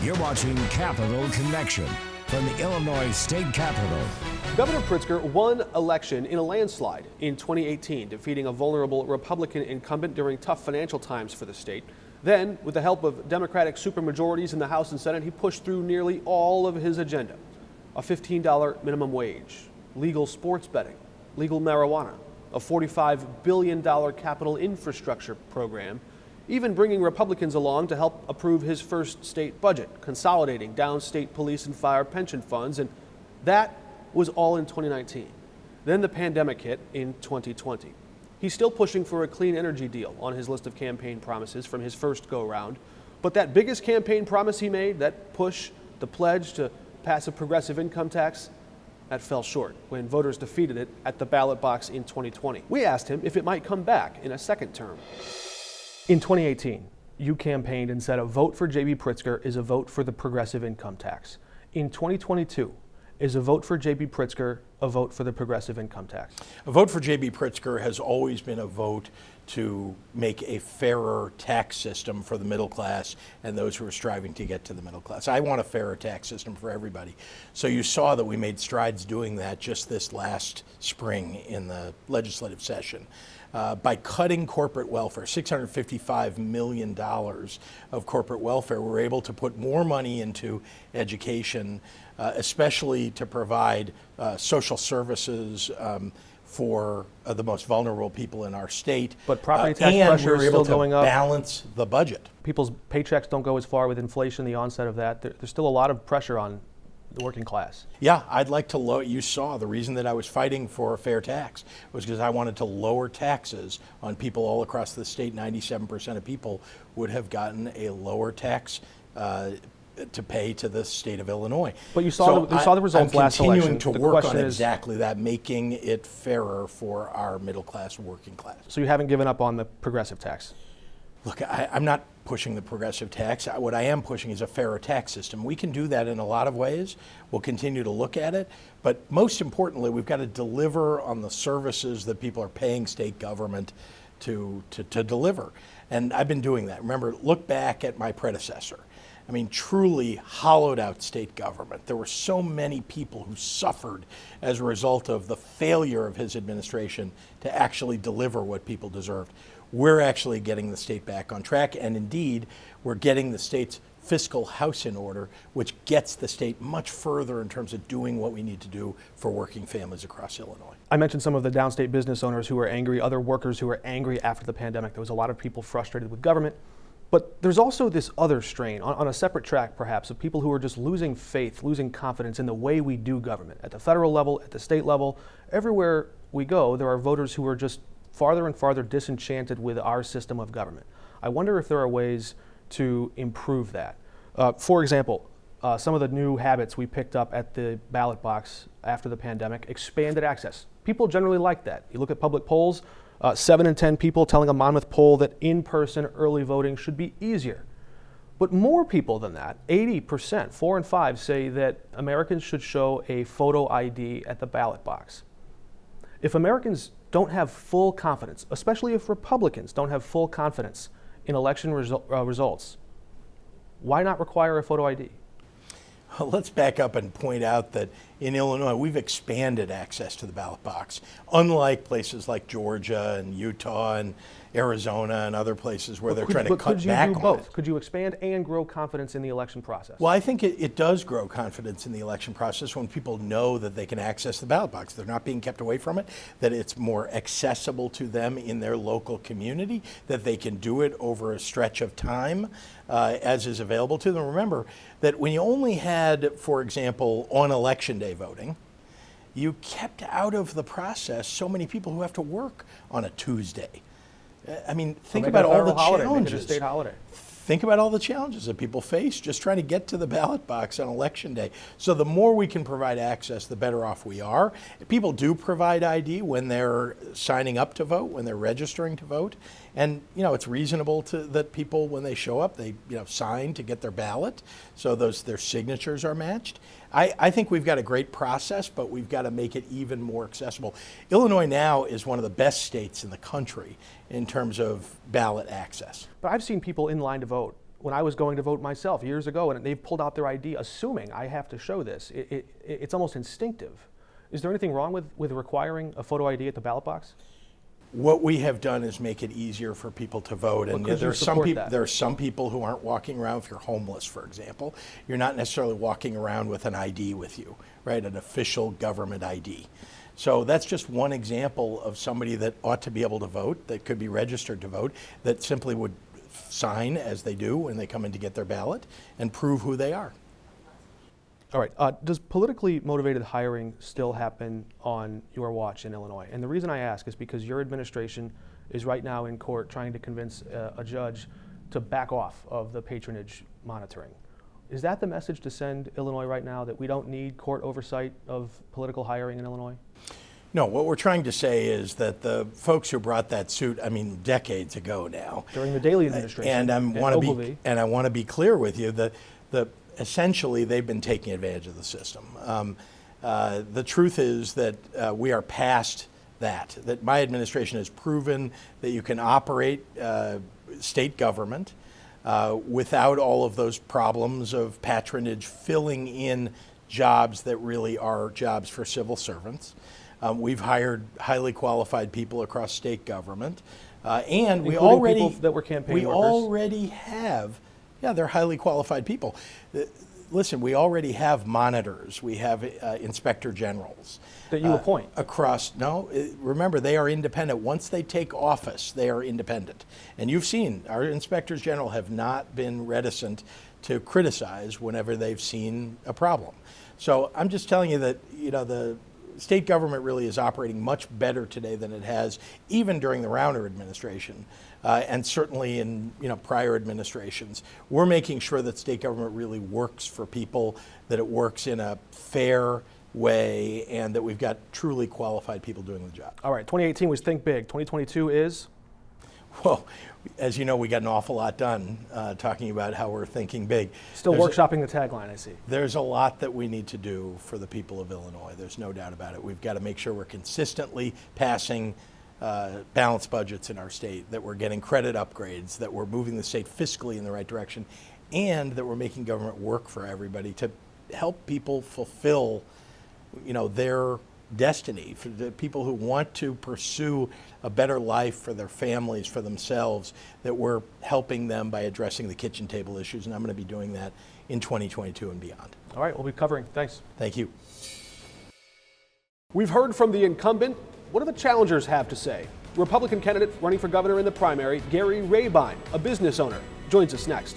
You're watching Capital Connection from the Illinois State Capitol. Governor Pritzker won election in a landslide in 2018, defeating a vulnerable Republican incumbent during tough financial times for the state. Then, with the help of Democratic supermajorities in the House and Senate, he pushed through nearly all of his agenda. A $15 minimum wage, legal sports betting, legal marijuana, a $45 billion capital infrastructure program, even bringing Republicans along to help approve his first state budget, consolidating downstate police and fire pension funds, and that was all in 2019. Then the pandemic hit in 2020. He's still pushing for a clean energy deal on his list of campaign promises from his first go-round, but that biggest campaign promise he made, that push, the pledge to pass a progressive income tax, that fell short when voters defeated it at the ballot box in 2020. We asked him if it might come back in a second term. In 2018, you campaigned and said a vote for J.B. Pritzker is a vote for the progressive income tax. In 2022, is a vote for J.B. Pritzker a vote for the progressive income tax? A vote for J.B. Pritzker has always been a vote to make a fairer tax system for the middle class and those who are striving to get to the middle class. I want a fairer tax system for everybody. So you saw that we made strides doing that just this last spring in the legislative session. By cutting corporate welfare, $655 million of corporate welfare, we're able to put more money into education, especially to provide social services for the most vulnerable people in our state. But property tax pressure is still going up. Balance the budget. People's paychecks don't go as far with inflation, the onset of that. There's still a lot of pressure on the working class. Yeah, I'd like to lower. You saw the reason that I was fighting for a fair tax was because I wanted to lower taxes on people all across the state. 97% of people would have gotten a lower tax to pay to the state of Illinois. But you saw the results last election. I'm continuing to work on exactly that, making it fairer for our middle class, working class. So you haven't given up on the progressive tax? Look, I'm not pushing the progressive tax. What I am pushing is a fairer tax system. We can do that in a lot of ways. We'll continue to look at it. But most importantly, we've got to deliver on the services that people are paying state government to deliver. And I've been doing that. Remember, look back at my predecessor. I mean, truly hollowed out state government. There were so many people who suffered as a result of the failure of his administration to actually deliver what people deserved. We're actually getting the state back on track, and indeed, we're getting the state's fiscal house in order, which gets the state much further in terms of doing what we need to do for working families across Illinois. I mentioned some of the downstate business owners who were angry, other workers who were angry after the pandemic. There was a lot of people frustrated with government. But there's also this other strain, on a separate track perhaps, of people who are just losing faith, losing confidence in the way we do government. At the federal level, at the state level, everywhere we go, there are voters who are just farther and farther disenchanted with our system of government. I wonder if there are ways to improve that. For example, some of the new habits we picked up at the ballot box after the pandemic, expanded access. People generally like that. You look at public polls, 7 in 10 people telling a Monmouth poll that in-person early voting should be easier. But more people than that, 80%, 4 in 5, say that Americans should show a photo ID at the ballot box. If Americans don't have full confidence, especially if Republicans don't have full confidence in election results, why not require a photo ID? Well, let's back up and point out that in Illinois, we've expanded access to the ballot box, unlike places like Georgia and Utah and Arizona and other places where they're trying to cut back on it. Could you do both? Could you expand and grow confidence in the election process? Well, I think it does grow confidence in the election process when people know that they can access the ballot box. They're not being kept away from it, that it's more accessible to them in their local community, that they can do it over a stretch of time as is available to them. Remember that when you only had, for example, on election day voting, you kept out of the process so many people who have to work on a Tuesday. I mean, think about all the challenges. Make it a state holiday. Think about all the challenges that people face just trying to get to the ballot box on election day. So the more we can provide access, the better off we are. People do provide ID when they're signing up to vote, when they're registering to vote. And, you know, it's reasonable that people, when they show up, they, sign to get their ballot. So their signatures are matched. I think we've got a great process, but we've got to make it even more accessible. Illinois now is one of the best states in the country in terms of ballot access. But I've seen people in line to vote when I was going to vote myself years ago, and they've pulled out their ID, assuming I have to show this. It's almost instinctive. Is there anything wrong with requiring a photo ID at the ballot box? What we have done is make it easier for people to vote, and there are some people who aren't walking around. If you're homeless, for example, you're not necessarily walking around with an ID with you, right? An official government ID. So that's just one example of somebody that ought to be able to vote, that could be registered to vote, that simply would sign as they do when they come in to get their ballot and prove who they are. All right. Does politically motivated hiring still happen on your watch in Illinois? And the reason I ask is because your administration is right now in court trying to convince a judge to back off of the patronage monitoring. Is that the message to send Illinois right now, that we don't need court oversight of political hiring in Illinois? No, what we're trying to say is that the folks who brought that suit, decades ago now, during the Daley administration, and I want to be clear with you that essentially they've been taking advantage of the system. The truth is that we are past that my administration has proven that you can operate state government without all of those problems of patronage filling in jobs that really are jobs for civil servants. We've hired highly qualified people across state government, and we already people that were campaign workers. already have. Yeah, they're highly qualified people. Listen, we already have monitors. We have inspector generals. That you appoint? Remember, they are independent. Once they take office, they are independent. And you've seen, our inspectors general have not been reticent to criticize whenever they've seen a problem. So I'm just telling you that, the state government really is operating much better today than it has even during the Rauner administration. And certainly in prior administrations. We're making sure that state government really works for people, that it works in a fair way, and that we've got truly qualified people doing the job. All right, 2018 was think big. 2022 is? Well, as you know, we got an awful lot done talking about how we're thinking big. Still workshopping the tagline, I see. There's a lot that we need to do for the people of Illinois. There's no doubt about it. We've got to make sure we're consistently passing balanced budgets in our state, that we're getting credit upgrades, that we're moving the state fiscally in the right direction, and that we're making government work for everybody to help people fulfill, their destiny. For the people who want to pursue a better life for their families, for themselves, that we're helping them by addressing the kitchen table issues, and I'm going to be doing that in 2022 and beyond. All right, we'll be covering. Thanks. Thank you. We've heard from the incumbent. What do the challengers have to say? Republican candidate running for governor in the primary, Gary Rabine, a business owner, joins us next.